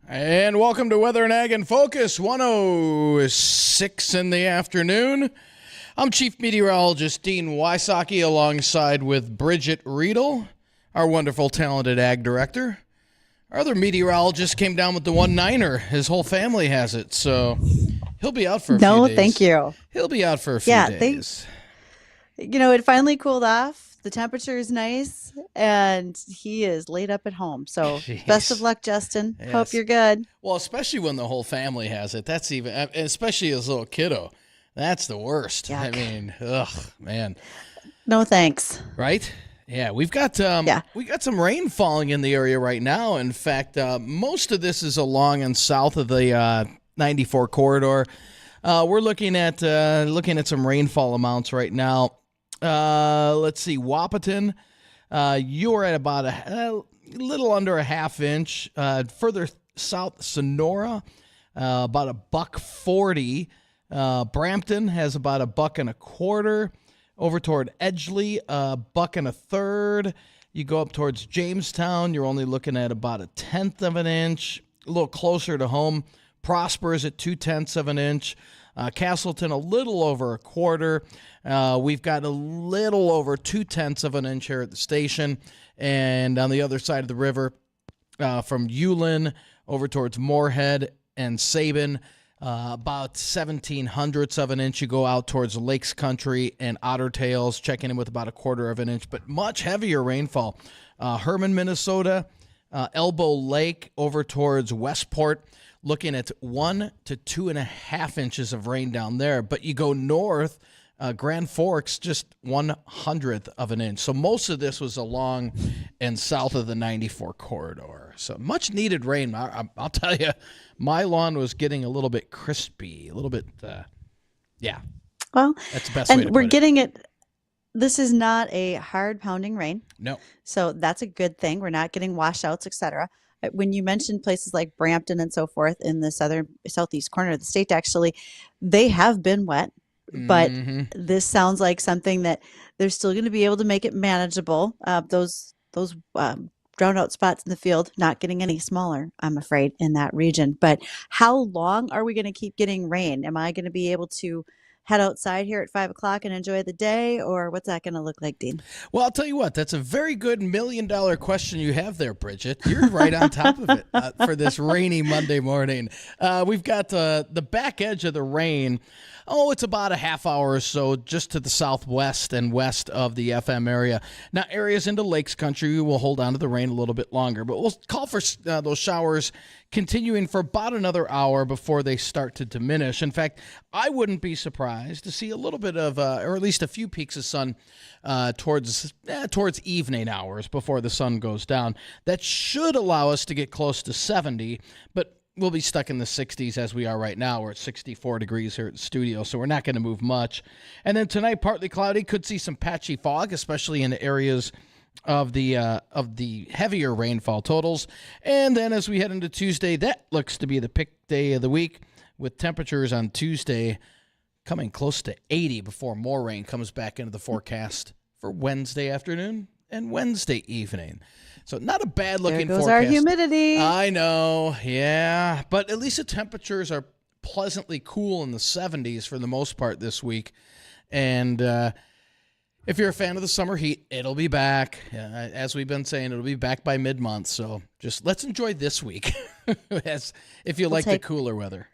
And welcome to Weather and Ag in Focus, 106 in the afternoon. I'm Chief Meteorologist Dean Wysocki alongside with Bridgette Readel, our wonderful, talented Ag Director. Our other meteorologist came down with the 1-9er. His whole family has it, so he'll be out for a few days. No, thank you. He'll be out for a few days. It finally cooled off. The temperature is nice, and he is laid up at home. So best of luck, Justin. Yes. Hope you're good. Well, especially when the whole family has it. That's even, especially as a little kiddo. That's the worst. Yuck. I mean, man. No thanks. Right? Yeah, we got some rain falling in the area right now. In fact, most of this is along and south of the 94 corridor. We're looking at some rainfall amounts right now. Let's see, Wahpeton, you are at about a little under a half inch. Further south, Sonora, about $1.40. Brampton has about $1.25. Over toward Edgeley, $1.33. You go up towards Jamestown, you're only looking at about 1/10 of an inch. A little closer to home, Prosper is at 2/10 of an inch. Castleton, a little over 1/4. We've got a little over 2/10 of an inch here at the station. And on the other side of the river, from Ulen over towards Moorhead and Sabin, about 1/1700ths of an inch. You go out towards Lakes Country and Otter Tails, checking in with about 1/4 of an inch, but much heavier rainfall. Herman, Minnesota, Elbow Lake over towards Westport, looking at 1 to 2.5 inches of rain down there. But you go north, Grand Forks, just 1/100th of an inch. So most of this was along and south of the 94 corridor. So much needed rain. I'll tell you, my lawn was getting a little bit crispy, a little bit, yeah. Well, that's the best way to put it. And we're getting it. This is not a hard pounding rain. No. So that's a good thing. We're not getting washouts, etc. When you mentioned places like Brampton and so forth in the southeast corner of the state, actually, they have been wet. But this sounds like something that they're still going to be able to make it manageable. Those drowned out spots in the field not getting any smaller, I'm afraid, in that region. But how long are we going to keep getting rain? Am I going to be able to head outside here at 5 o'clock and enjoy the day, or what's that going to look like, Dean? Well, I'll tell you what, that's a very good $1 million question you have there, Bridgette. You're right on top of it for this rainy Monday morning. We've got the back edge of the rain. Oh, it's about a half hour or so just to the southwest and west of the FM area. Now, areas into Lakes Country will hold on to the rain a little bit longer, but we'll call for those showers continuing for about another hour before they start to diminish. In fact, I wouldn't be surprised to see a little bit of, or at least a few peaks of sun towards evening hours before the sun goes down. That should allow us to get close to 70, but we'll be stuck in the 60s as we are right now. We're at 64 degrees here at the studio, so we're not going to move much. And then tonight, partly cloudy, could see some patchy fog, especially in the areas of the heavier rainfall totals. And then as we head into Tuesday, that looks to be the pick day of the week, with temperatures on Tuesday coming close to 80 before more rain comes back into the forecast for Wednesday afternoon and Wednesday evening. So not a bad looking forecast. There goes our humidity. I know, yeah. But at least the temperatures are pleasantly cool in the 70s for the most part this week. And if you're a fan of the summer heat, it'll be back. As we've been saying, it'll be back by mid-month. So just let's enjoy this week if you like the cooler weather.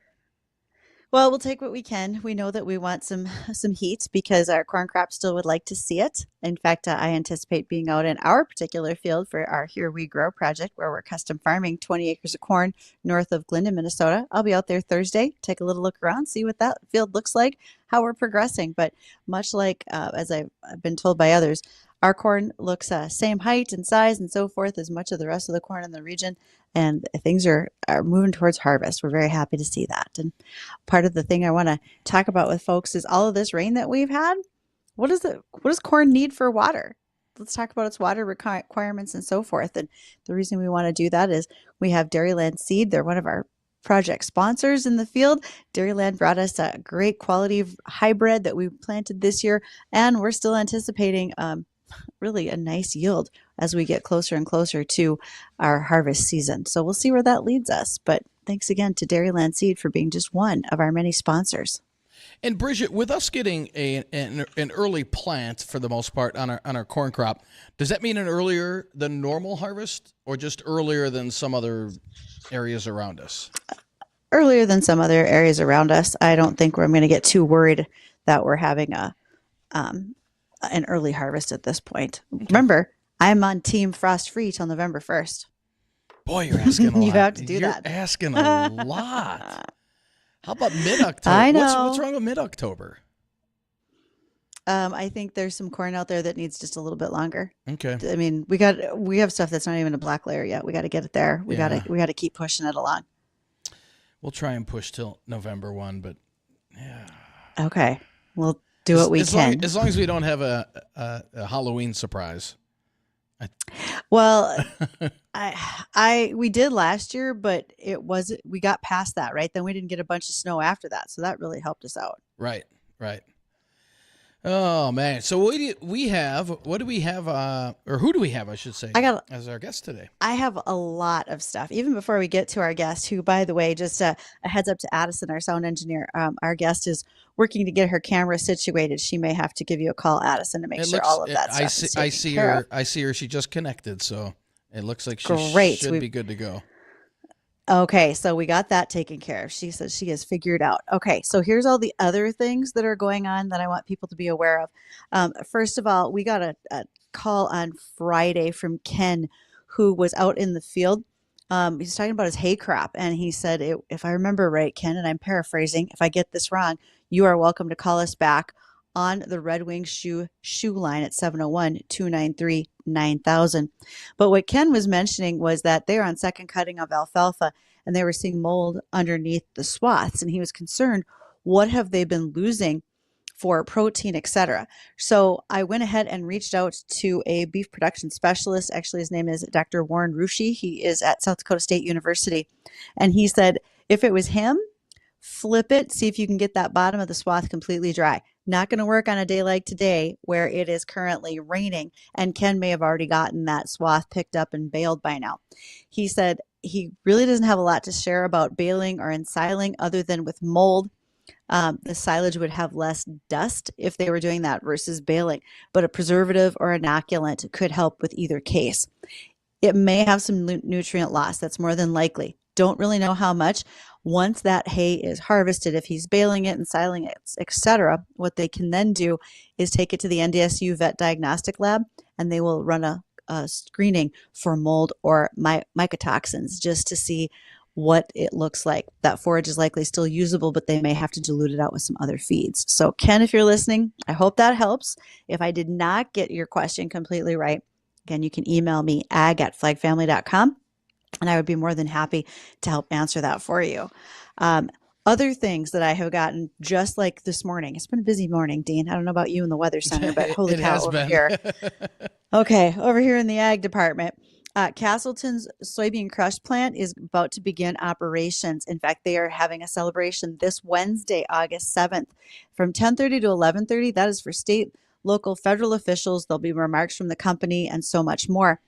Well, we'll take what we can. We know that we want some heat because our corn crop still would like to see it. In fact, I anticipate being out in our particular field for our Here We Grow project, where we're custom farming 20 acres of corn north of Glendon, Minnesota. I'll be out there Thursday, take a little look around, see what that field looks like, how we're progressing. But much like, as I've been told by others, our corn looks same height and size and so forth as much of the rest of the corn in the region, and things are moving towards harvest. We're very happy to see that. And part of the thing I want to talk about with folks is all of this rain that we've had. What does corn need for water? Let's talk about its water requirements and so forth. And the reason we want to do that is we have Dairyland Seed. They're one of our project sponsors in the field. Dairyland brought us a great quality hybrid that we planted this year, and we're still anticipating really a nice yield as we get closer and closer to our harvest season. So we'll see where that leads us. But thanks again to Dairyland Seed for being just one of our many sponsors. And Bridgette, with us getting an early plant for the most part on our corn crop, does that mean an earlier than normal harvest, or just earlier than some other areas around us? Earlier than some other areas around us. I don't think I'm going to get too worried that we're having an early harvest at this point. Okay. Remember, I'm on Team Frost Free till November 1st. Boy, you're asking a lot. You have to do that. You're asking a lot. How about mid-October? I know. What's wrong with mid-October? I think there's some corn out there that needs just a little bit longer. Okay. I mean, we have stuff that's not even a black layer yet. We got to get it there. We got to keep pushing it along. We'll try and push till November 1, but yeah. Okay. We'll do what we can. As long as we don't have a Halloween surprise. Well, we did last year, but we got past that, right? Then we didn't get a bunch of snow after that. So that really helped us out. Right. Oh man. So what do we have, or who do we have, I should say, as our guest today? I have a lot of stuff. Even before we get to our guest, who, by the way, just a heads up to Addison, our sound engineer, our guest is working to get her camera situated. She may have to give you a call, Addison, to make sure all of that stuff is taken care of. I see her. She just connected, so it looks like she should be good to go. Okay, so we got that taken care of. She says she has figured out. Okay, so here's all the other things that are going on that I want people to be aware of. First of all, we got a call on Friday from Ken, who was out in the field. He's talking about his hay crop, and he said, if I remember right, Ken, and I'm paraphrasing, if I get this wrong, you are welcome to call us back on the Red Wing shoe line at 701-293-9000. But what Ken was mentioning was that they're on second cutting of alfalfa and they were seeing mold underneath the swaths. And he was concerned, what have they been losing for protein, etc. So I went ahead and reached out to a beef production specialist. Actually, his name is Dr. Warren Rushi. He is at South Dakota State University. And he said, if it was him, flip it, see if you can get that bottom of the swath completely dry. Not going to work on a day like today where it is currently raining, and Ken may have already gotten that swath picked up and baled by now. He said he really doesn't have a lot to share about baling or ensiling other than with mold. The silage would have less dust if they were doing that versus baling, but a preservative or inoculant could help with either case. It may have some nutrient loss. That's more than likely. Don't really know how much. Once that hay is harvested, if he's baling it and siling it, etc., what they can then do is take it to the NDSU Vet Diagnostic Lab, and they will run a screening for mold or mycotoxins just to see what it looks like. That forage is likely still usable, but they may have to dilute it out with some other feeds. So, Ken, if you're listening, I hope that helps. If I did not get your question completely right, again, you can email me, ag@flagfamily.com. And I would be more than happy to help answer that for you. Other things that I have gotten just like this morning. It's been a busy morning, Dean. I don't know about you in the Weather Center, but holy cow, over here. Okay, over here in the Ag Department. Castleton's soybean crush plant is about to begin operations. In fact, they are having a celebration this Wednesday, August 7th, from 10:30 to 11:30. That is for state, local, federal officials. There'll be remarks from the company and so much more.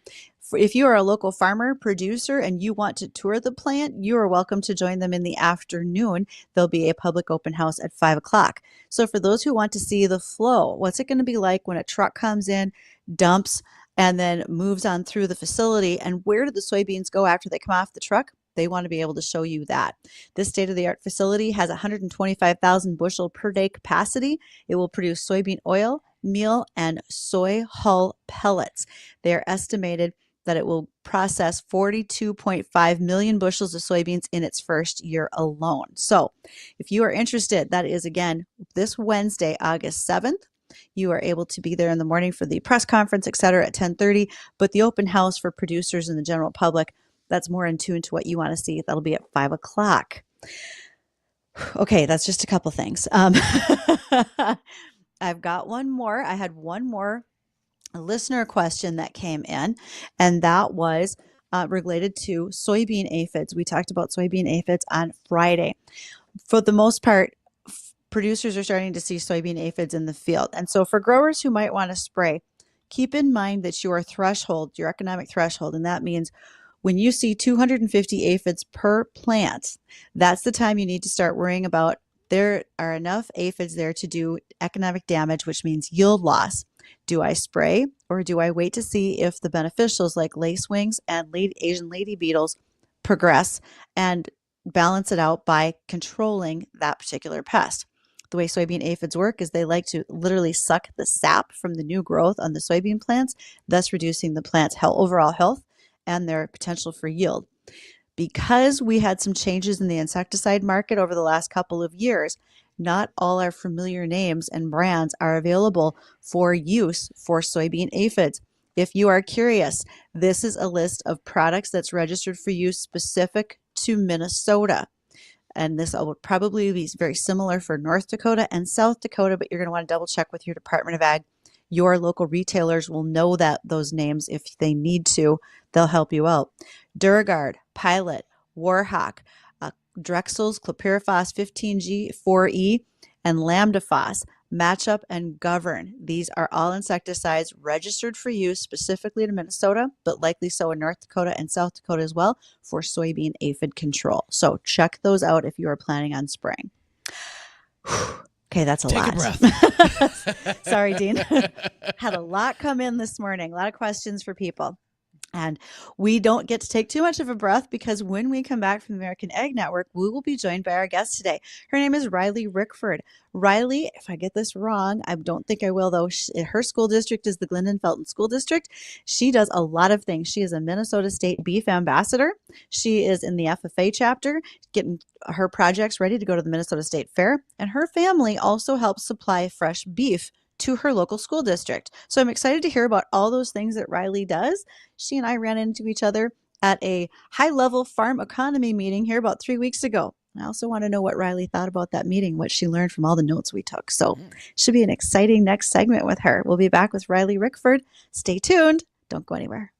If you are a local farmer, producer, and you want to tour the plant, you are welcome to join them in the afternoon. There'll be a public open house at 5 o'clock. So for those who want to see the flow, what's it going to be like when a truck comes in, dumps, and then moves on through the facility, and where do the soybeans go after they come off the truck? They want to be able to show you that. This state-of-the-art facility has 125,000 bushel per day capacity. It will produce soybean oil, meal, and soy hull pellets. They are estimated that it will process 42.5 million bushels of soybeans in its first year alone. So if you are interested, that is, again, this Wednesday, August 7th. You are able to be there in the morning for the press conference, et cetera, at 10:30. But the open house for producers and the general public, that's more in tune to what you want to see. That'll be at 5 o'clock. Okay, that's just a couple things. I've got one more. I had one more listener question that came in, and that was related to soybean aphids. We talked about soybean aphids on Friday. For the most part, producers are starting to see soybean aphids in the field. And so for growers who might want to spray, keep in mind that your threshold, your economic threshold, and that means when you see 250 aphids per plant, that's the time you need to start worrying about there are enough aphids there to do economic damage, which means yield loss. Do I spray or do I wait to see if the beneficials like lacewings and Asian lady beetles progress and balance it out by controlling that particular pest? The way soybean aphids work is they like to literally suck the sap from the new growth on the soybean plants, thus reducing the plant's overall health and their potential for yield. Because we had some changes in the insecticide market over the last couple of years, not all our familiar names and brands are available for use for soybean aphids. If you are curious, this is a list of products that's registered for use specific to Minnesota. And this will probably be very similar for North Dakota and South Dakota, but you're going to want to double check with your Department of Ag. Your local retailers will know those names if they need to. They'll help you out. Duragard, Pilot, Warhawk, Drexel's Clopyrifos 15G 4E, and Lambdafos, Matchup, and Govern. These are all insecticides registered for use specifically in Minnesota, but likely so in North Dakota and South Dakota as well for soybean aphid control. So check those out if you are planning on spraying. Okay, that's a lot. Take a breath. Sorry, Dean. Had a lot come in this morning, a lot of questions for people. And we don't get to take too much of a breath because when we come back from the American Ag Network, we will be joined by our guest today. Her name is Riley Rickford. Riley, if I get this wrong, I don't think I will though. Her school district is the Glendon Felton School District. She does a lot of things. She is a Minnesota State Beef Ambassador. She is in the FFA chapter, getting her projects ready to go to the Minnesota State Fair. And her family also helps supply fresh beef to her local school district. So I'm excited to hear about all those things that Riley does. She and I ran into each other at a high-level farm economy meeting here about 3 weeks ago. I also want to know what Riley thought about that meeting, what she learned from all the notes we took. So should be an exciting next segment with her. We'll be back with Riley Rickford. Stay tuned. Don't go anywhere.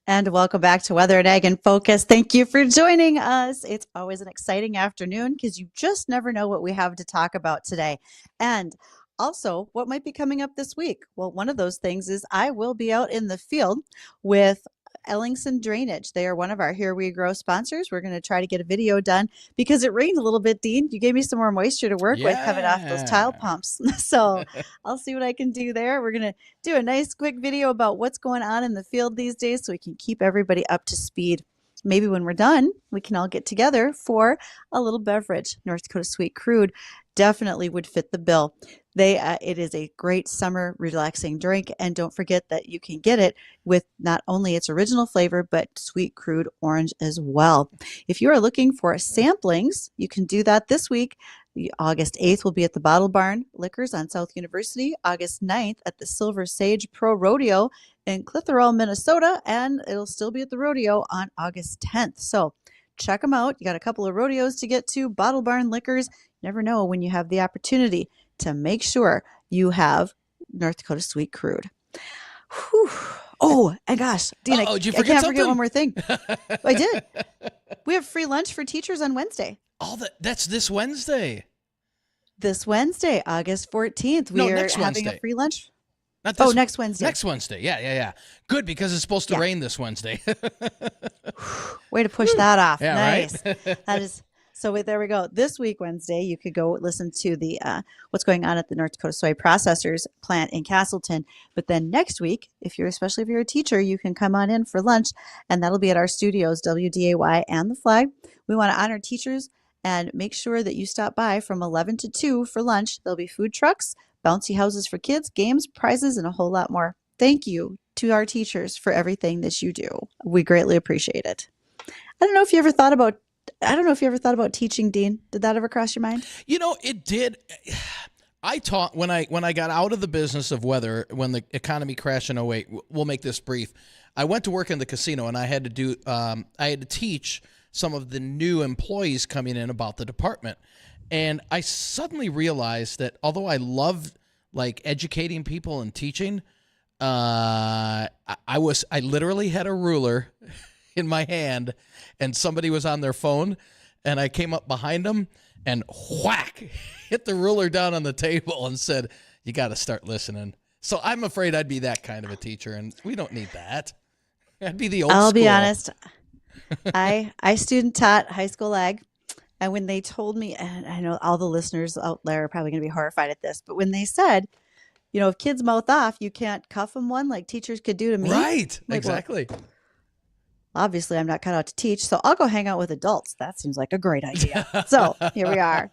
And welcome back to Weather and Ag in Focus. Thank you for joining us. It's always an exciting afternoon because you just never know what we have to talk about today. And also, what might be coming up this week? Well, one of those things is I will be out in the field with Ellingson Drainage. They are one of our Here We Grow sponsors. We're going to try to get a video done because it rained a little bit, Dean. You gave me some more moisture to work with coming off those tile pumps. So I'll see what I can do there. We're going to do a nice quick video about what's going on in the field these days so we can keep everybody up to speed. Maybe when we're done, we can all get together for a little beverage. North Dakota Sweet Crude definitely would fit the bill. It is a great summer relaxing drink, and don't forget that you can get it with not only its original flavor, but sweet crude orange as well. If you are looking for samplings, you can do that this week. August 8th will be at the Bottle Barn Liquors on South University, August 9th at the Silver Sage Pro Rodeo in Clitheroe, Minnesota, and it'll still be at the rodeo on August 10th. So check them out. You got a couple of rodeos to get to, Bottle Barn Liquors. You never know when you have the opportunity to make sure you have North Dakota Sweet Crude. Whew. Oh, and gosh, Dean, I can't forget one more thing. I did. We have free lunch for teachers on Wednesday. Oh, that's this Wednesday. This Wednesday, August 14th. We are having a free lunch. Next Wednesday. Next Wednesday. Yeah. Good, because it's supposed to rain this Wednesday. Way to push that off. Yeah, nice. Right? That is. So there we go. This week, Wednesday, you could go listen to the what's going on at the North Dakota Soy Processors plant in Castleton. But then next week, especially if you're a teacher, you can come on in for lunch, and that'll be at our studios, WDAY and the Flag. We want to honor teachers and make sure that you stop by from 11 to 2 for lunch. There'll be food trucks, bouncy houses for kids, games, prizes, and a whole lot more. Thank you to our teachers for everything that you do. We greatly appreciate it. I don't know if you ever thought about teaching, Dean. Did that ever cross your mind? It did. I taught when I got out of the business of weather, when the economy crashed in 08. We'll make this brief. I went to work in the casino, and I had to teach some of the new employees coming in about the department. And I suddenly realized that although I love educating people and teaching, I literally had a ruler in my hand, and somebody was on their phone, and I came up behind them and whack, hit the ruler down on the table and said, "You got to start listening." So I'm afraid I'd be that kind of a teacher, and we don't need that. I'd be the old school. I'll be honest. I student taught high school ag, and when they told me, and I know all the listeners out there are probably going to be horrified at this, but when they said, if kids mouth off, you can't cuff them one like teachers could do to me. Right, exactly. Well, obviously, I'm not cut out to teach, so I'll go hang out with adults. That seems like a great idea. So here we are.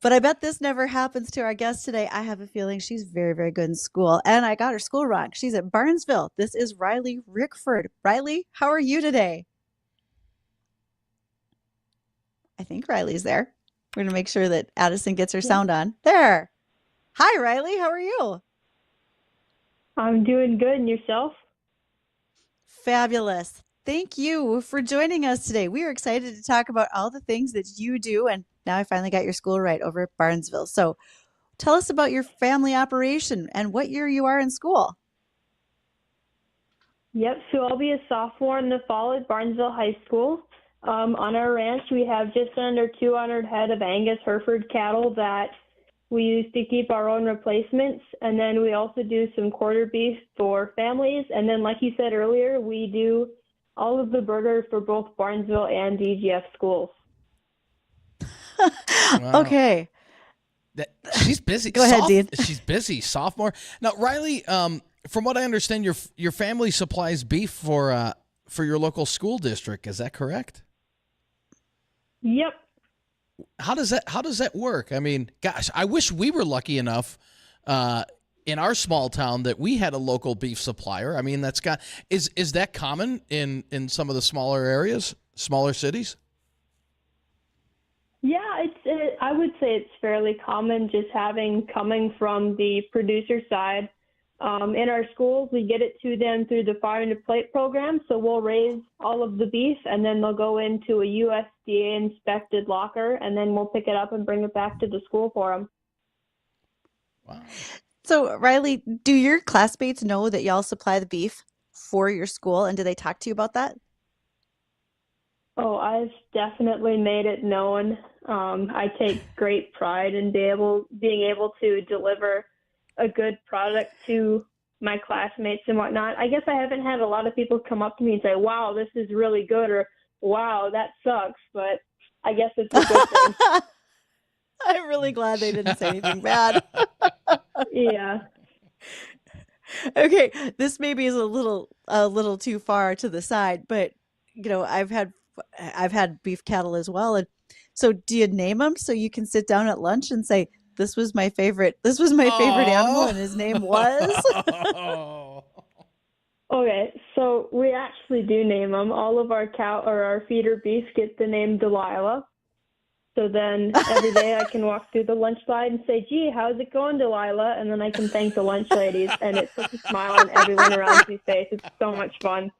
But I bet this never happens to our guest today. I have a feeling she's very, very good in school, and I got her school wrong. She's at Barnesville. This is Riley Rickford. Riley, how are you today? I think Riley's there. We're going to make sure that Addison gets her sound on. There. Hi, Riley. How are you? I'm doing good. And yourself? Fabulous. Thank you for joining us today. We are excited to talk about all the things that you do. And now I finally got your school right over at Barnesville. So tell us about your family operation and what year you are in school. Yep. So I'll be a sophomore in the fall at Barnesville High School. On our ranch, we have just under 200 head of Angus Hereford cattle that we use to keep our own replacements. And then we also do some quarter beef for families. And then, like you said earlier, we do all of the burgers for both Barnesville and DGF schools. Wow. Okay. She's busy. Go ahead, Dean. She's busy. Sophomore. Now, Riley, from what I understand, your family supplies beef for your local school district. Is that correct? Yep. How does that work? I mean, gosh, I wish we were lucky enough in our small town that we had a local beef supplier. I mean, is that common in some of the smaller areas, smaller cities? Yeah, I would say it's fairly common, just coming from the producer side. In our schools, we get it to them through the Farm to Plate program. So we'll raise all of the beef, and then they'll go into a USDA inspected locker, and then we'll pick it up and bring it back to the school for them. Wow. So, Riley, do your classmates know that y'all supply the beef? for your school, and do they talk to you about that? Oh, I've definitely made it known. I take great pride in being able to deliver a good product to my classmates and whatnot. I guess I haven't had a lot of people come up to me and say, "Wow, this is really good," or "Wow, that sucks," but I guess it's a good thing. I'm really glad they didn't say anything bad. Yeah. Okay, this maybe is a little too far to the side, but I've had beef cattle as well, and so do you name them so you can sit down at lunch and say, this was my favorite animal, and his name was? Okay, so we actually do name them. All of our cow or our feeder beef get the name Delilah. So then every day I can walk through the lunch line and say, "Gee, how's it going, Delilah?" And then I can thank the lunch ladies, and it puts a smile on everyone around me's face. It's so much fun.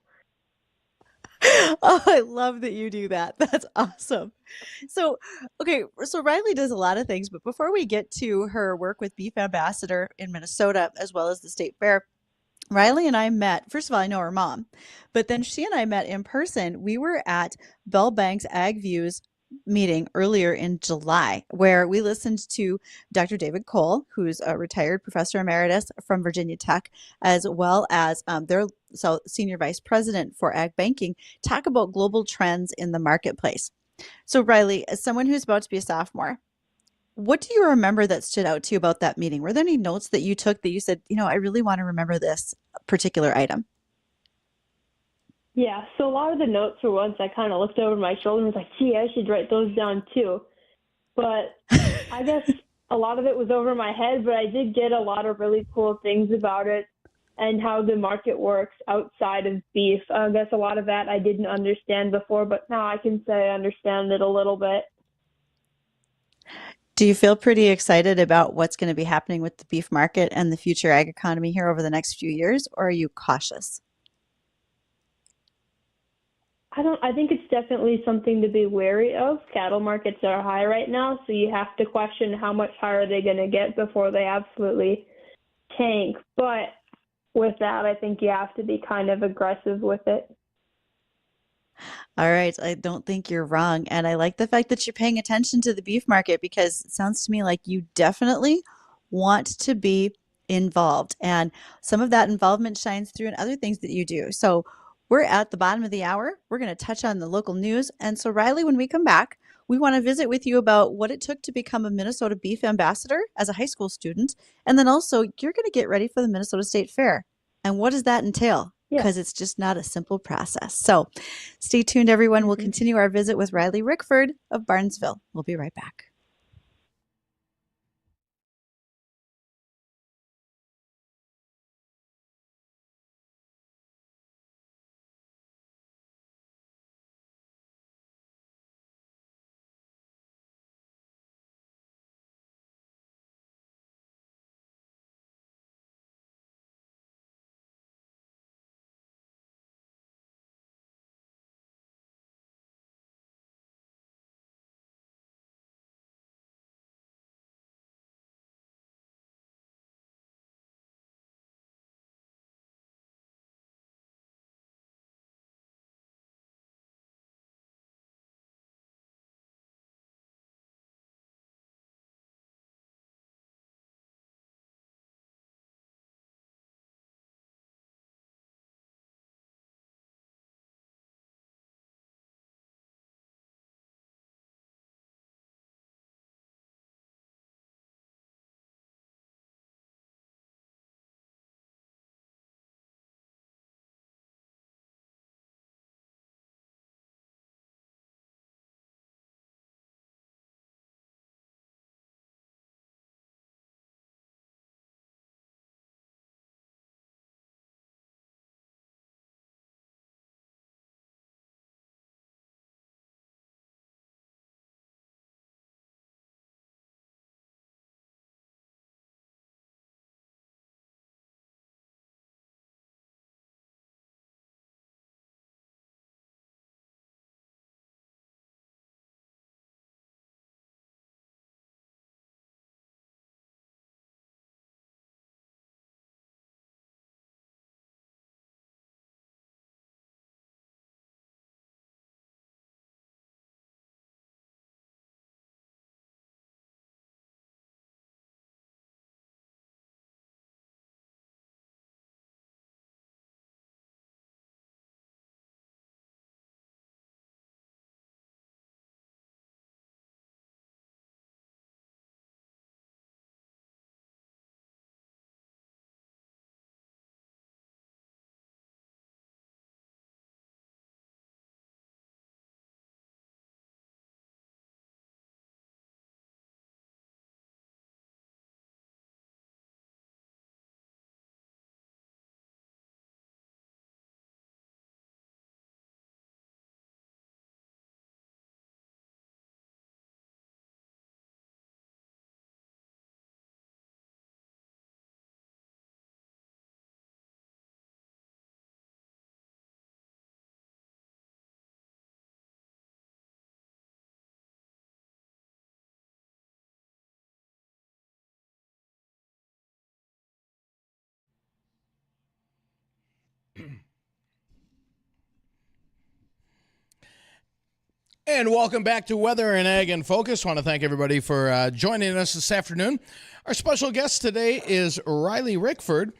Oh, I love that you do that. That's awesome. So, okay, so Riley does a lot of things, but before we get to her work with Beef Ambassador in Minnesota as well as the state fair, Riley and I met. First of all, I know her mom, but then she and I met in person. We were at Bell Bank's Ag Views meeting earlier in July, where we listened to Dr. David Cole, who's a retired professor emeritus from Virginia Tech, as well as their senior vice president for ag banking, talk about global trends in the marketplace. So, Riley, as someone who's about to be a sophomore, what do you remember that stood out to you about that meeting? Were there any notes that you took that you said, I really want to remember this particular item? Yeah, so a lot of the notes were ones I kind of looked over my shoulder and was like, "Gee, I should write those down too." But I guess a lot of it was over my head, but I did get a lot of really cool things about it and how the market works outside of beef. I guess a lot of that I didn't understand before, but now I can say I understand it a little bit. Do you feel pretty excited about what's going to be happening with the beef market and the future ag economy here over the next few years, or are you cautious? I think it's definitely something to be wary of. Cattle markets are high right now, so you have to question how much higher are they going to get before they absolutely tank. But with that, I think you have to be kind of aggressive with it. All right, I don't think you're wrong. And I like the fact that you're paying attention to the beef market because it sounds to me like you definitely want to be involved. And some of that involvement shines through in other things that you do. So we're at the bottom of the hour. We're going to touch on the local news. And so, Riley, when we come back, we want to visit with you about what it took to become a Minnesota Beef Ambassador as a high school student. And then also, you're going to get ready for the Minnesota State Fair. And what does that entail? Yeah. Because it's just not a simple process. So stay tuned, everyone. We'll continue our visit with Riley Rickford of Barnesville. We'll be right back. And welcome back to Weather and Ag in Focus. I want to thank everybody for joining us this afternoon. Our special guest today is Riley Rickford.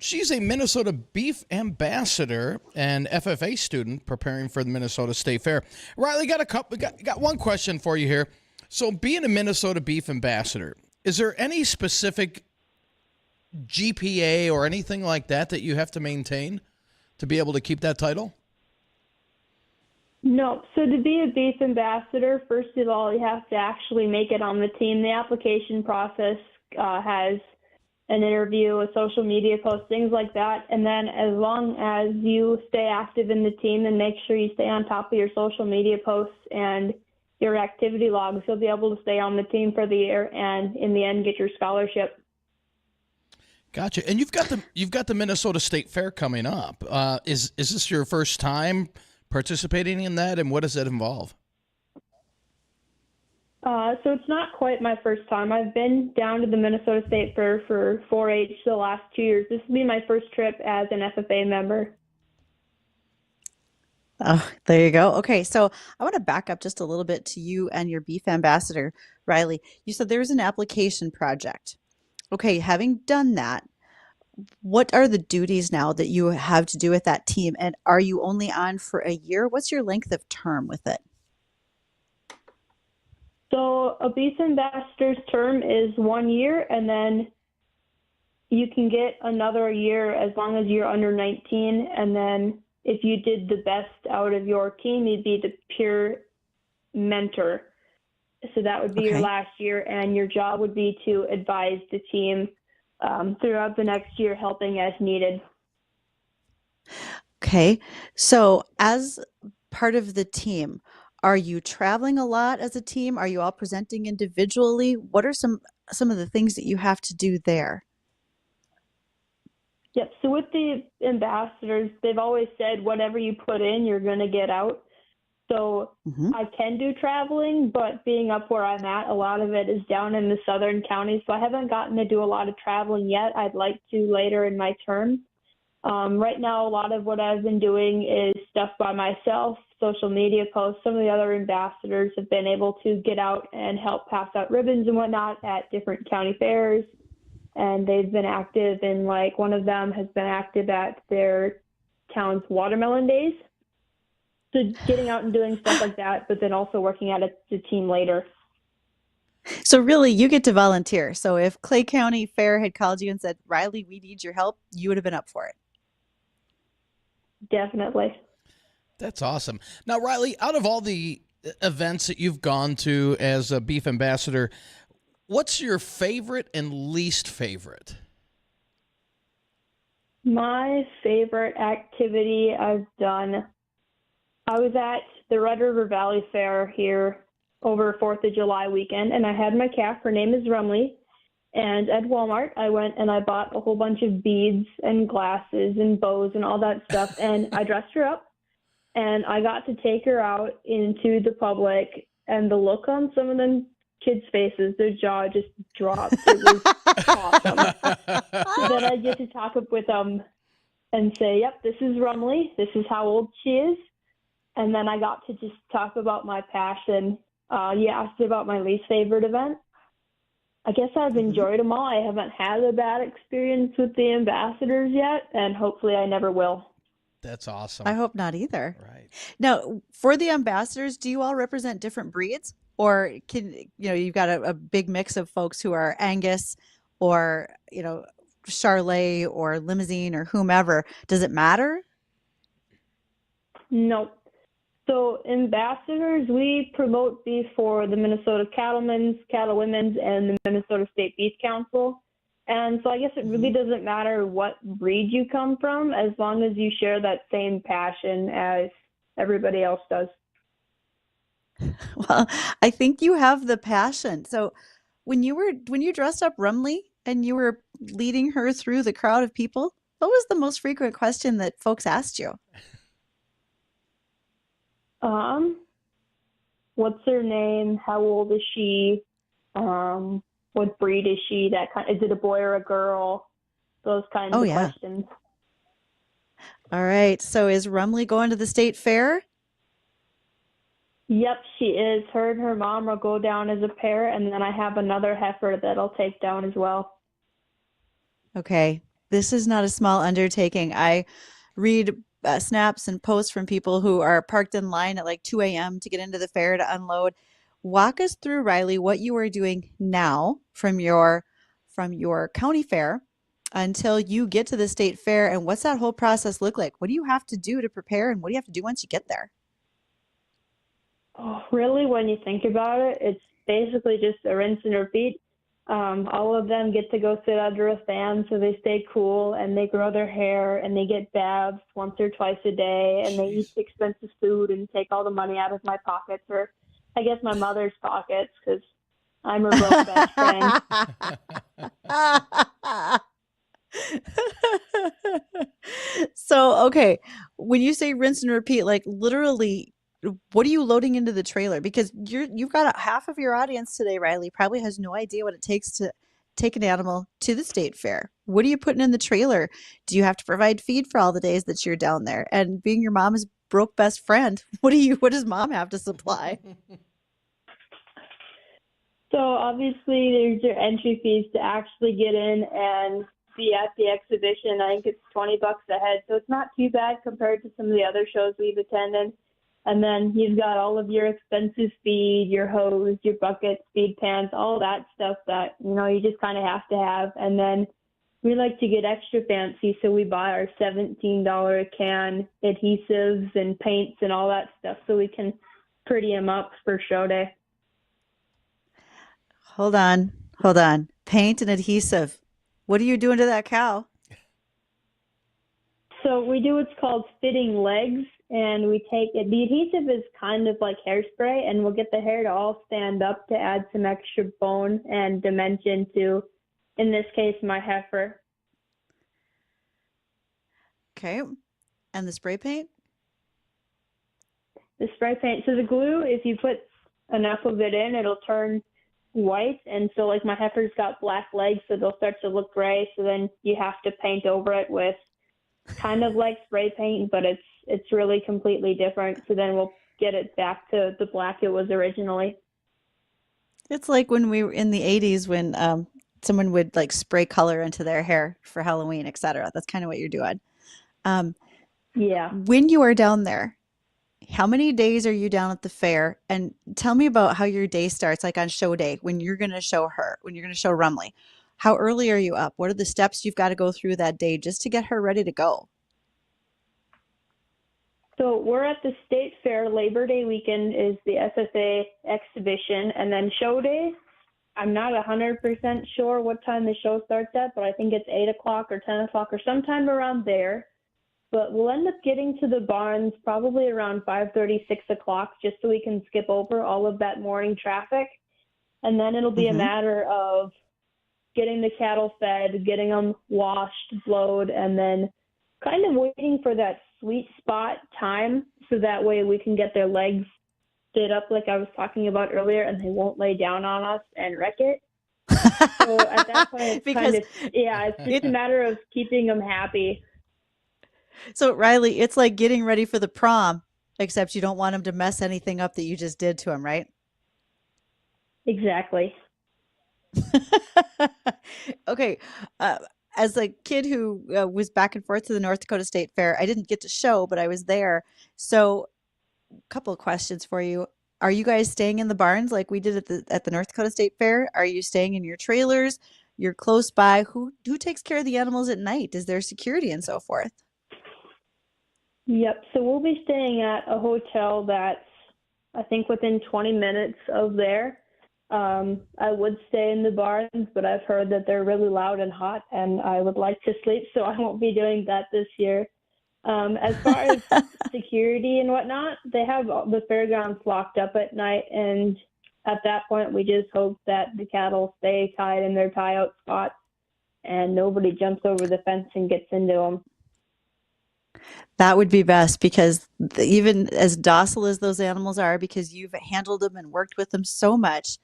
She's a Minnesota beef ambassador and FFA student preparing for the Minnesota State Fair. Riley, got one question for you here. So being a Minnesota beef ambassador, is there any specific GPA or anything like that you have to maintain to be able to keep that title? No. So to be a beef ambassador, first of all, you have to actually make it on the team. The application process has an interview, a social media post, things like that. And then as long as you stay active in the team and make sure you stay on top of your social media posts and your activity logs, you'll be able to stay on the team for the year and in the end get your scholarship. Gotcha. And you've got the Minnesota State Fair coming up. Is this your first time participating in that, and what does that involve? So it's not quite my first time. I've been down to the Minnesota State Fair for 4-H the last 2 years. This will be my first trip as an FFA member. Oh, there you go. Okay, so I want to back up just a little bit to you and your beef ambassador, Riley. You said there's an application project. Okay, having done that, what are the duties now that you have to do with that team? And are you only on for a year? What's your length of term with it? So a beef ambassador's term is 1 year, and then you can get another year as long as you're under 19. And then if you did the best out of your team, you'd be the peer mentor. So that would be your last year, and your job would be to advise the team throughout the next year, helping as needed. Okay, so as part of the team, are you traveling a lot as a team? Are you all presenting individually? What are some of the things that you have to do there? Yep. So with the ambassadors, they've always said whatever you put in, you're going to get out. So I can do traveling, but being up where I'm at, a lot of it is down in the southern counties. So I haven't gotten to do a lot of traveling yet. I'd like to later in my term. Right now, a lot of what I've been doing is stuff by myself, social media posts. Some of the other ambassadors have been able to get out and help pass out ribbons and whatnot at different county fairs. And they've been active in, like, one of them has been active at their town's watermelon days. So getting out and doing stuff like that, but then also working at the team later. So really, you get to volunteer. So if Clay County Fair had called you and said, Riley, we need your help, you would have been up for it. Definitely. That's awesome. Now, Riley, out of all the events that you've gone to as a beef ambassador, what's your favorite and least favorite? My favorite activity I've done, I was at the Red River Valley Fair here over 4th of July weekend, and I had my calf. Her name is Rumley. And at Walmart, I went and I bought a whole bunch of beads and glasses and bows and all that stuff, and I dressed her up. And I got to take her out into the public, and the look on some of them kids' faces, their jaw just dropped. It was awesome. Then I get to talk up with them and say, yep, this is Rumley. This is how old she is. And then I got to just talk about my passion. You asked about my least favorite event. I guess I've enjoyed them all. I haven't had a bad experience with the ambassadors yet, and hopefully I never will. That's awesome. I hope not either. Right. Now, for the ambassadors, do you all represent different breeds? Or you've got a big mix of folks who are Angus or, Charolais or Limousine or whomever. Does it matter? No. So ambassadors, we promote beef for the Minnesota Cattlemen's, Cattlewomen's, and the Minnesota State Beef Council. And so I guess it really doesn't matter what breed you come from as long as you share that same passion as everybody else does. Well, I think you have the passion. So when you dressed up Rumley and you were leading her through the crowd of people, what was the most frequent question that folks asked you? What's her name? How old is she? What breed is she? Is it a boy or a girl? Those kinds of questions. All right. So is Rumley going to the state fair? Yep, she is. Her and her mom will go down as a pair, and then I have another heifer that I'll take down as well. Okay. This is not a small undertaking. I read snaps and posts from people who are parked in line at like 2 a.m. to get into the fair to unload. Walk us through, Riley, what you are doing now from your county fair until you get to the state fair, and what's that whole process look like? What do you have to do to prepare, and what do you have to do once you get there? Oh, really, when you think about it, it's basically just a rinse and repeat. All of them get to go sit under a fan so they stay cool, and they grow their hair, and they get baths once or twice a day, and they eat expensive food and take all the money out of my pockets, or I guess my mother's pockets, because I'm her broke best friend. So, okay, when you say rinse and repeat, like literally, what are you loading into the trailer? Because you've got half of your audience today, Riley, probably has no idea what it takes to take an animal to the state fair. What are you putting in the trailer? Do you have to provide feed for all the days that you're down there? And being your mom's broke best friend, what does mom have to supply? So obviously there's your entry fees to actually get in and be at the exhibition. I think it's $20 a head, so it's not too bad compared to some of the other shows we've attended. And then you've got all of your expensive feed, your hose, your buckets, feed pans, all that stuff that, you just kind of have to have. And then we like to get extra fancy, so we buy our $17 a can adhesives and paints and all that stuff so we can pretty them up for show day. Hold on. Paint and adhesive. What are you doing to that cow? So we do what's called fitting legs, and we take it. The adhesive is kind of like hairspray, and we'll get the hair to all stand up to add some extra bone and dimension to, in this case, my heifer. Okay. And the spray paint? The spray paint. So the glue, if you put enough of it in, it'll turn white. And so like my heifer's got black legs, so they'll start to look gray. So then you have to paint over it with kind of like spray paint, but it's really completely different. So then we'll get it back to the black it was originally. It's like when we were in the 80s when someone would like spray color into their hair for Halloween, etc. That's kind of what you're doing. Yeah. When you are down there, how many days are you down at the fair? And tell me about how your day starts, like on show day, when you're going to show her, when you're going to show Rumley. How early are you up? What are the steps you've got to go through that day just to get her ready to go? So we're at the state fair. Labor Day weekend is the SFA exhibition, and then show day, I'm not 100% sure what time the show starts at, but I think it's 8 o'clock or 10 o'clock or sometime around there. But we'll end up getting to the barns probably around 5:30, 6 o'clock, just so we can skip over all of that morning traffic. And then it'll be a matter of getting the cattle fed, getting them washed, blowed, and then kind of waiting for that sweet spot time so that way we can get their legs stood up like I was talking about earlier, and they won't lay down on us and wreck it. So at that point, it's just a matter of keeping them happy. So Riley, it's like getting ready for the prom, except you don't want them to mess anything up that you just did to them, right? Exactly. Okay. As a kid who was back and forth to the North Dakota State Fair, I didn't get to show, but I was there. So a couple of questions for you. Are you guys staying in the barns like we did at the North Dakota State Fair? Are you staying in your trailers? You're close by. Who takes care of the animals at night? Is there security and so forth? Yep. So we'll be staying at a hotel that's, I think, within 20 minutes of there. I would stay in the barns, but I've heard that they're really loud and hot, and I would like to sleep, so I won't be doing that this year. As far as security and whatnot, they have the fairgrounds locked up at night, and at that point, we just hope that the cattle stay tied in their tie-out spots and nobody jumps over the fence and gets into them. That would be best, because even as docile as those animals are, because you've handled them and worked with them so much,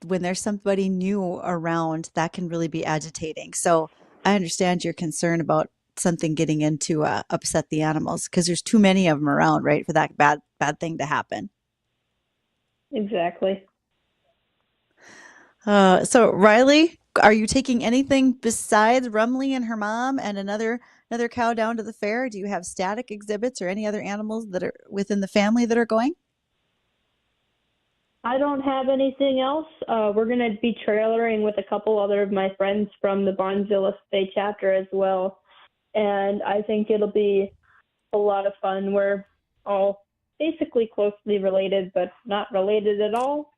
when there's somebody new around, that can really be agitating. So I understand your concern about something getting in to upset the animals, because there's too many of them around, right, for that bad thing to happen. Exactly. So Riley, are you taking anything besides Rumley and her mom and another cow down to the fair? Do you have static exhibits or any other animals that are within the family that are going? I don't have anything else. We're going to be trailering with a couple other of my friends from the Barnesville State chapter as well. And I think it'll be a lot of fun. We're all basically closely related, but not related at all.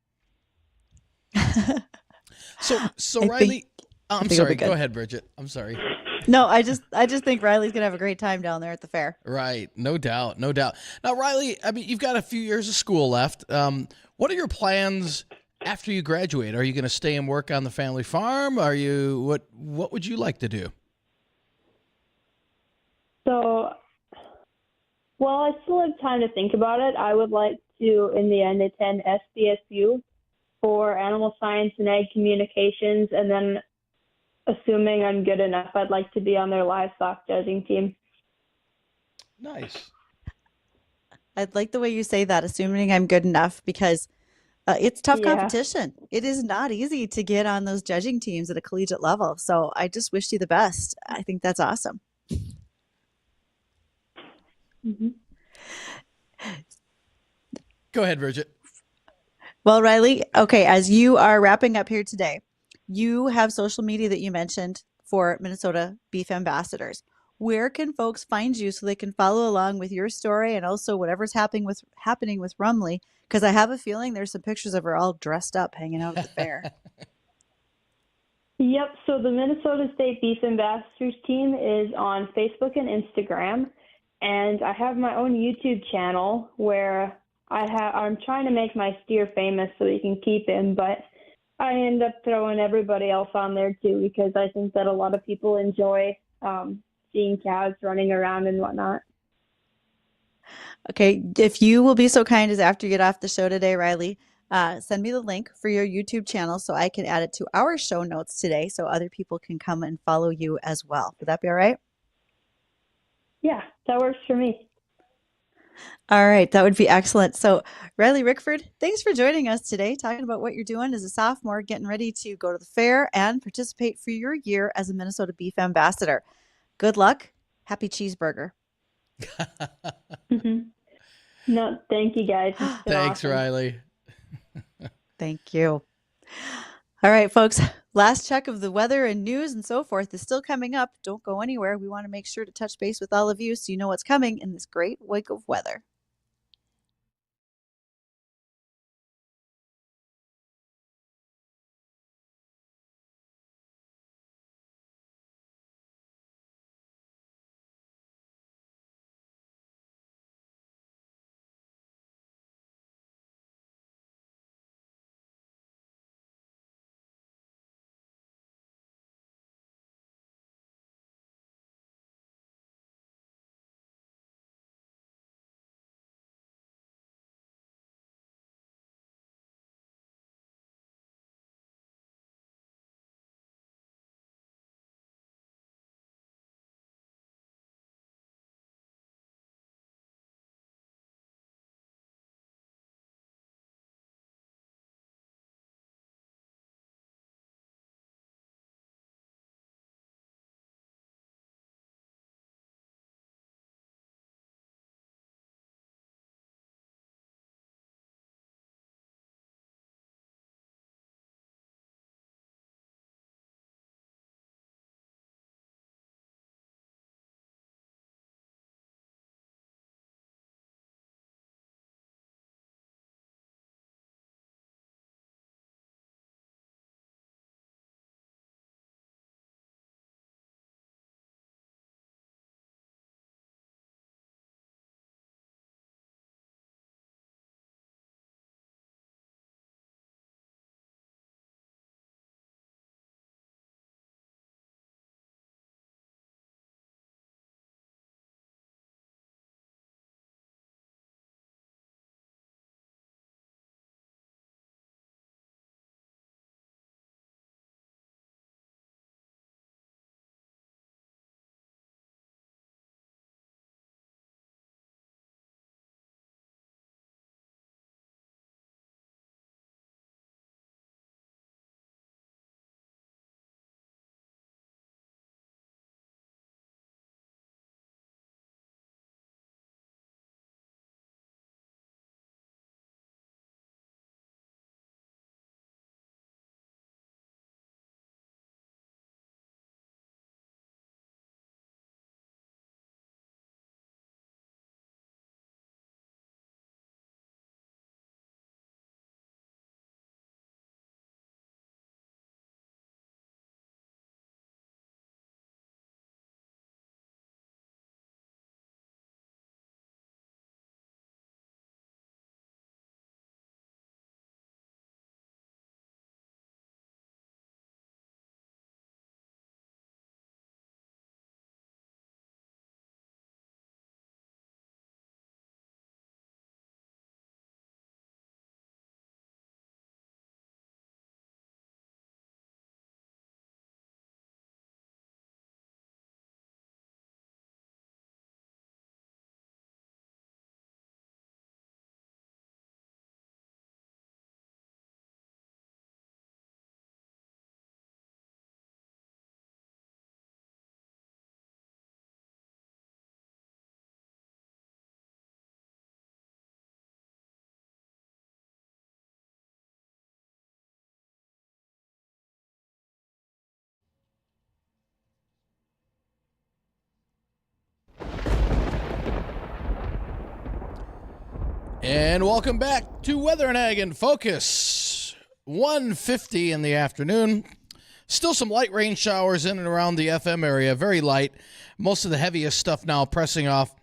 So Riley, I'm sorry. Go ahead, Bridgette. I'm sorry. No, I just think Riley's gonna have a great time down there at the fair. Right, no doubt, no doubt. Now, Riley, I mean, you've got a few years of school left. What are your plans after you graduate? Are you going to stay and work on the family farm? What would you like to do? So, well, I still have time to think about it. I would like to, in the end, attend SBSU for animal science and ag communications, and then assuming I'm good enough, I'd like to be on their livestock judging team. Nice. I'd like the way you say that, assuming I'm good enough, because it's tough competition. It is not easy to get on those judging teams at a collegiate level. So I just wish you the best. I think that's awesome. Mm-hmm. Go ahead, Bridgette. Well, Riley, okay, as you are wrapping up here today, you have social media that you mentioned for Minnesota Beef Ambassadors. Where can folks find you so they can follow along with your story and also whatever's happening with Rumley? Because I have a feeling there's some pictures of her all dressed up hanging out at the fair. Yep. So the Minnesota State Beef Ambassadors team is on Facebook and Instagram, and I have my own YouTube channel where I'm trying to make my steer famous so you can keep him, but I end up throwing everybody else on there too because I think that a lot of people enjoy seeing cows running around and whatnot. Okay, if you will be so kind as after you get off the show today, Riley, send me the link for your YouTube channel so I can add it to our show notes today so other people can come and follow you as well. Would that be all right? Yeah, that works for me. All right, that would be excellent. So, Riley Rickford, thanks for joining us today, talking about what you're doing as a sophomore, getting ready to go to the fair and participate for your year as a Minnesota Beef Ambassador. Good luck. Happy cheeseburger. Mm-hmm. No, thank you guys. Thanks, awesome. Riley. Thank you. All right, folks. Last check of the weather and news and so forth is still coming up. Don't go anywhere. We want to make sure to touch base with all of you so you know what's coming in this great week of weather. And welcome back to Weather and Ag in Focus. 1:50 in the afternoon. Still some light rain showers in and around the FM area, very light. Most of the heaviest stuff now pressing off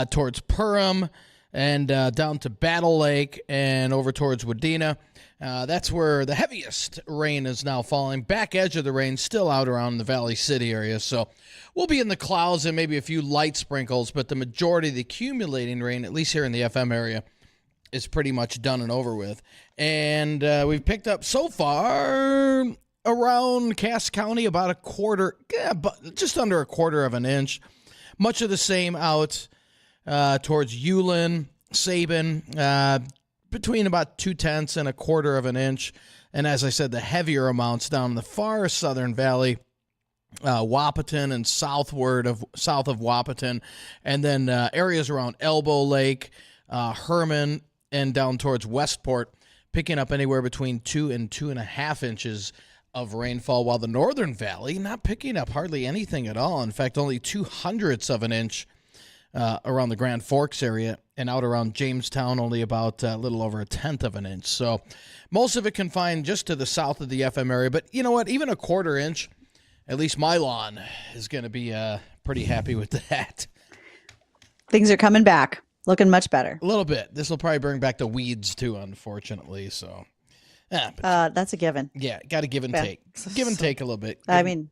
towards Perham and down to Battle Lake and over towards Wadena. That's where the heaviest rain is now falling. Back edge of the rain still out around the Valley City area. So we'll be in the clouds and maybe a few light sprinkles, but the majority of the accumulating rain, at least here in the FM area, is pretty much done and over with. And we've picked up so far around Cass County about a quarter, just under a quarter of an inch. Much of the same out towards Ulen, Sabin, between about 2/10 and a quarter of an inch. And as I said, the heavier amounts down in the far southern valley, Wahpeton and south of Wahpeton, and then areas around Elbow Lake, Herman, and down towards Westport, picking up anywhere between 2 and 2.5 inches of rainfall, while the northern valley not picking up hardly anything at all. In fact, only 0.02 of an inch around the Grand Forks area, and out around Jamestown, only about a little over 1/10 of an inch. So most of it confined just to the south of the FM area. But you know what? Even a quarter inch, at least my lawn is going to be pretty happy with that. Things are coming back, looking much better. A little bit. This will probably bring back the weeds too, unfortunately. So that's a given. Yeah, got to give and take. Give and take a little bit. I mean,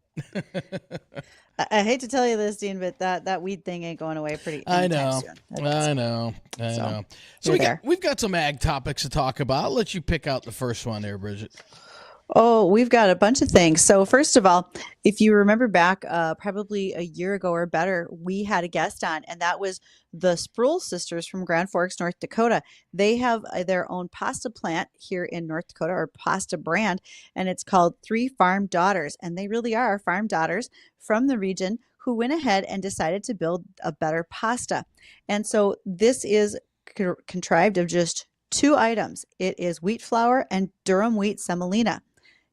I hate to tell you this, Dean, but that weed thing ain't going away pretty anytime soon. I know. So we've got some ag topics to talk about. I'll let you pick out the first one there, Bridgette. Oh, we've got a bunch of things. So first of all, if you remember back probably a year ago or better, we had a guest on, and that was the Sproul sisters from Grand Forks, North Dakota. They have their own pasta plant here in North Dakota, or pasta brand, and it's called Three Farm Daughters. And they really are farm daughters from the region who went ahead and decided to build a better pasta. And so this is contrived of just 2 items. It is wheat flour and durum wheat semolina.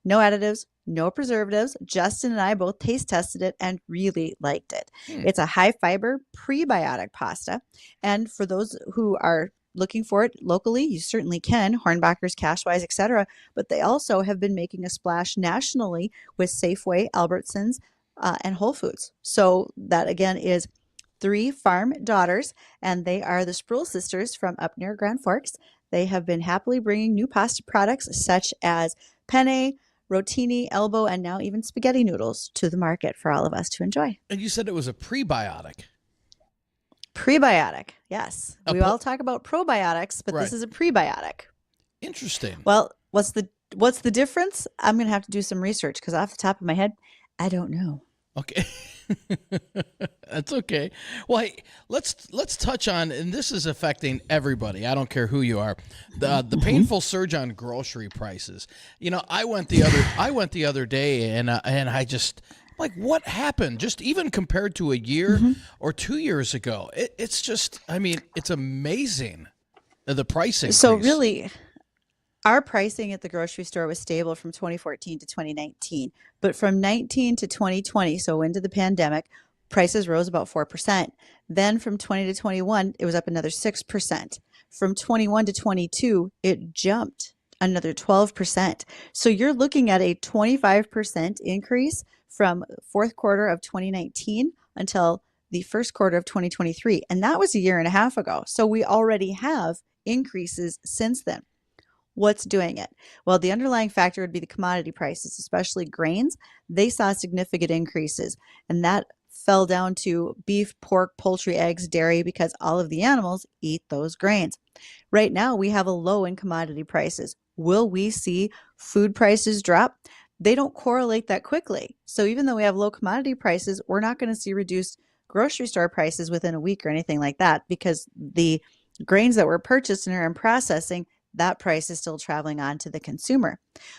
No additives, no preservatives. Justin and I both taste tested it and really liked it. It's a high fiber prebiotic pasta. And for those who are looking for it locally, you certainly can, Hornbacher's, Cashwise, etc. But they also have been making a splash nationally with Safeway, Albertsons, and Whole Foods. So that again is Three Farm Daughters, and they are the Sproul sisters from up near Grand Forks. They have been happily bringing new pasta products such as penne, rotini, elbow, and now even spaghetti noodles to the market for all of us to enjoy. And you said it was a prebiotic. Prebiotic, yes. We all talk about probiotics, but This is a prebiotic. Interesting. Well, what's the difference? I'm going to have to do some research because off the top of my head, I don't know. Okay. That's okay. Well, hey, let's touch on, and this is affecting everybody. I don't care who you are. The painful surge on grocery prices. You know, I went the other day, and I just like, what happened? Just even compared to a year or 2 years ago, it's just, I mean, it's amazing the pricing. So really, our pricing at the grocery store was stable from 2014 to 2019, but from 19 to 2020, so into the pandemic, prices rose about 4%. Then from 20 to 21, it was up another 6%. From 21 to 22, it jumped another 12%. So you're looking at a 25% increase from fourth quarter of 2019 until the first quarter of 2023. And that was a year and a half ago. So we already have increases since then. What's doing it? Well, the underlying factor would be the commodity prices, especially grains. They saw significant increases, and that fell down to beef, pork, poultry, eggs, dairy, because all of the animals eat those grains. Right now, we have a low in commodity prices. Will we see food prices drop? They don't correlate that quickly. So even though we have low commodity prices, we're not going to see reduced grocery store prices within a week or anything like that, because the grains that were purchased and are in processing, that price is still traveling on to the consumer.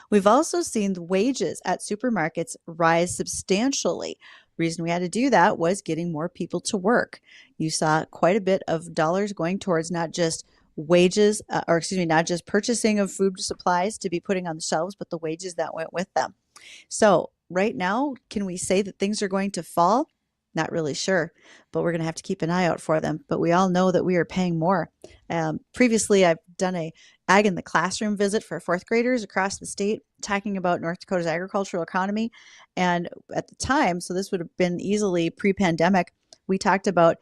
We've also seen the wages at supermarkets rise substantially. Reason we had to do that was getting more people to work. You saw quite a bit of dollars going towards not just wages, not just purchasing of food supplies to be putting on the shelves, but the wages that went with them. So right now, can we say that things are going to fall? Not really sure, but we're going to have to keep an eye out for them. But we all know that we are paying more. Previously, I've done a ag in the classroom visit for fourth graders across the state, talking about North Dakota's agricultural economy. And at the time, so this would have been easily pre-pandemic, we talked about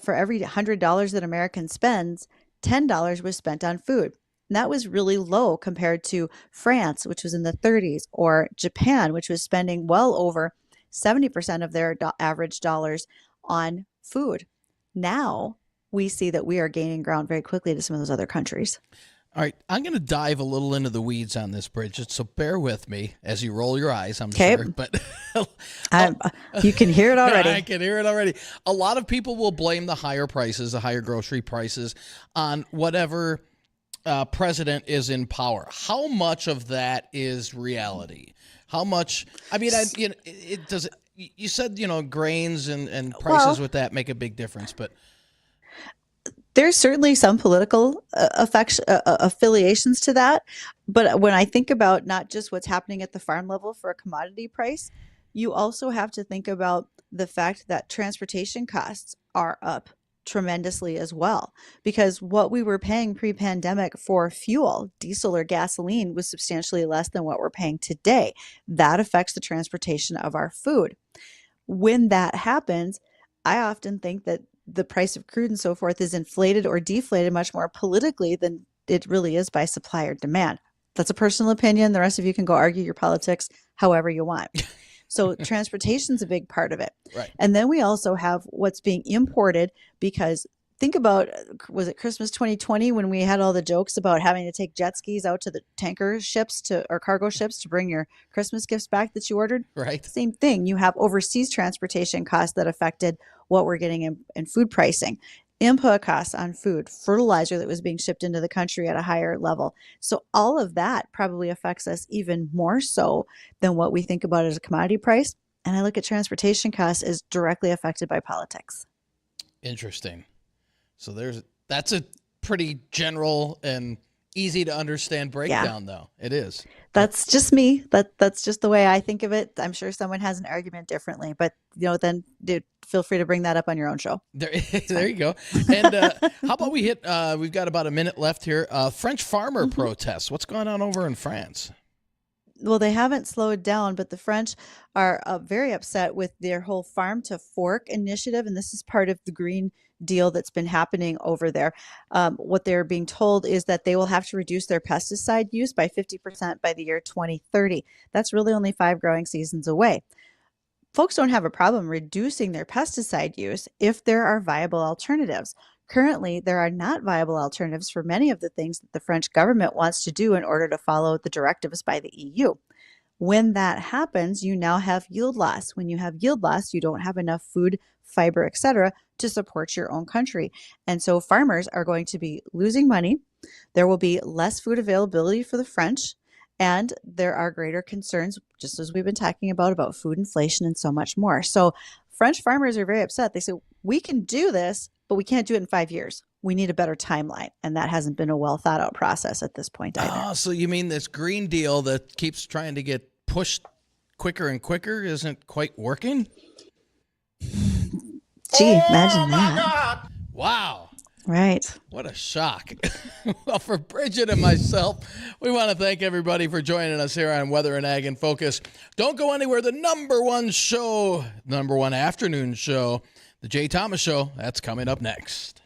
for every $100 that American spends, $10 was spent on food. And that was really low compared to France, which was in the 30s, or Japan, which was spending well over 70% of their average dollars on food. Now we see that we are gaining ground very quickly to some of those other countries. All right, I'm going to dive a little into the weeds on this, Bridgette, so bear with me as you roll your eyes, I'm sure. But you can hear it already. I can hear it already. A lot of people will blame the higher prices, the higher grocery prices, on whatever president is in power. How much of that is reality? How much? I mean, it does. You said grains and prices with that make a big difference, but there's certainly some political affiliations to that. But when I think about not just what's happening at the farm level for a commodity price, you also have to think about the fact that transportation costs are up tremendously as well, because what we were paying pre-pandemic for fuel, diesel or gasoline, was substantially less than what we're paying today. That affects the transportation of our food. When that happens, I often think that the price of crude and so forth is inflated or deflated much more politically than it really is by supply or demand. That's a personal opinion. The rest of you can go argue your politics however you want. So transportation's a big part of it. Right. And then we also have what's being imported, because think about, was it Christmas 2020 when we had all the jokes about having to take jet skis out to the tanker ships or cargo ships to bring your Christmas gifts back that you ordered? Right. Same thing. You have overseas transportation costs that affected what we're getting in food pricing. Input costs on food, fertilizer that was being shipped into the country at a higher level. So all of that probably affects us even more so than what we think about as a commodity price. And I look at transportation costs as directly affected by politics. Interesting. So that's a pretty general and easy to understand breakdown, though. It is. That's just me. That's just the way I think of it. I'm sure someone has an argument differently, but then feel free to bring that up on your own show. There you go. And how about we hit? We've got about a minute left here. French farmer protests. What's going on over in France? Well, they haven't slowed down, but the French are very upset with their whole farm to fork initiative, and this is part of the Green Deal that's been happening over there. What they're being told is that they will have to reduce their pesticide use by 50% by the year 2030. That's really only 5 growing seasons away. Folks don't have a problem reducing their pesticide use if there are viable alternatives. Currently, there are not viable alternatives for many of the things that the French government wants to do in order to follow the directives by the EU. When that happens, you now have yield loss. When you have yield loss, you don't have enough food, fiber, etc., to support your own country. And so farmers are going to be losing money. There will be less food availability for the French. And there are greater concerns, just as we've been talking about food inflation and so much more. So French farmers are very upset. They say, we can do this, but we can't do it in 5 years. We need a better timeline. And that hasn't been a well thought out process at this point either. Oh, so you mean this Green Deal that keeps trying to get pushed quicker and quicker isn't quite working? Gee, imagine that. God. Wow. Right. What a shock. Well, for Bridgette and myself, we want to thank everybody for joining us here on Weather and Ag in Focus. Don't go anywhere. The number one afternoon show, The Jay Thomas Show, that's coming up next.